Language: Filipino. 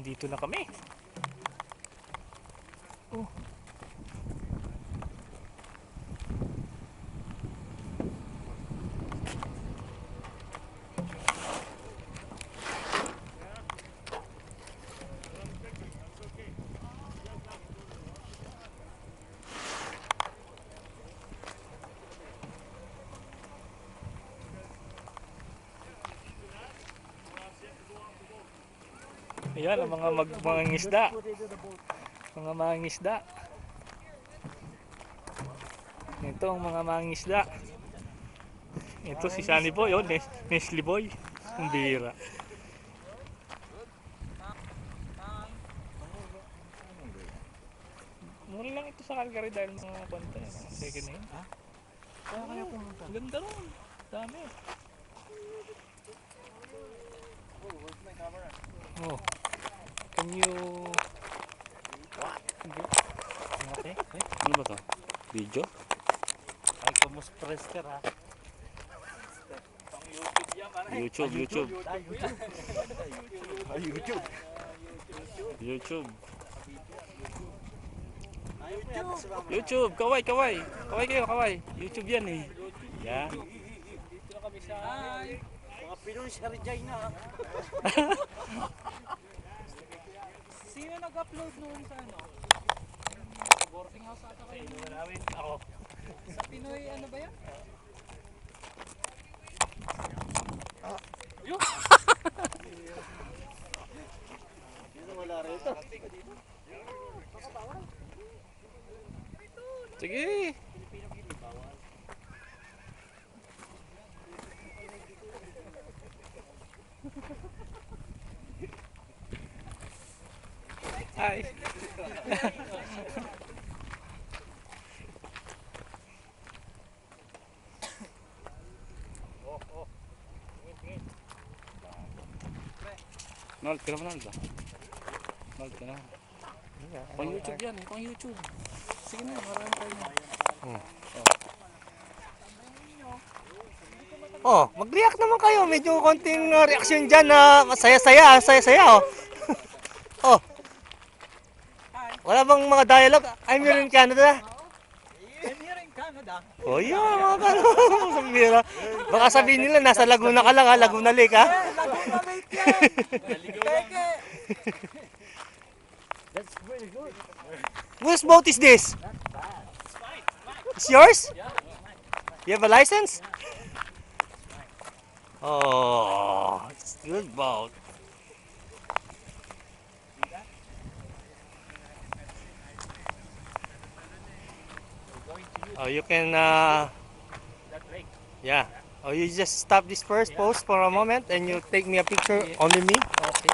Dito na kami. Oh. Ayan ang mga ngisda. Mga mangingisda. Ito ang mga mangingisda. Ito si Sunny Boy, oh, Nestle Boy. Ang bira. Mura lang ito sa Calgary dahil mga kwanta yan. Second hand. Ha? Kaya pumunta. Ganda ron. Dami. Oh. Can you... What? Okay. Ano ba to? Video? Ay, kumus prester ha. Pang YouTube yan, pare. YouTube. YouTube, kaway. Kaway kayo, kaway. YouTube yan eh. Yan. Dito na kami sa... Mga Pinoy sa Regina ha. Sino nag-upload noon sa ano? Boarding house ata kayo. Ako. Sa Pinoy ano ba yan? Yun! Dito wala rito. Sige. Hi. Nol, tira mo ba? Nol, tira mo. Pang YouTube yan, pang YouTube. Sige na, marami tayo na. Oh, mag-react naman kayo. Medyo konting reaction dyan na saya-saya, oh. Oh. Wala bang mga dialogue? I'm here in Canada. I'm here in Canada. Oh, yeah, mga ganun. Sabira. Baka sabihin nila, nasa Laguna ka lang, ha? Laguna Lake, ha? Laguna Lake yan! Teke! That's very good. Whose boat is this? It's yours? You have a license? Oh, it's a good boat. Oh, you can, yeah. Oh, you just stop this first, pause for a moment, and you take me a picture, only me. Okay.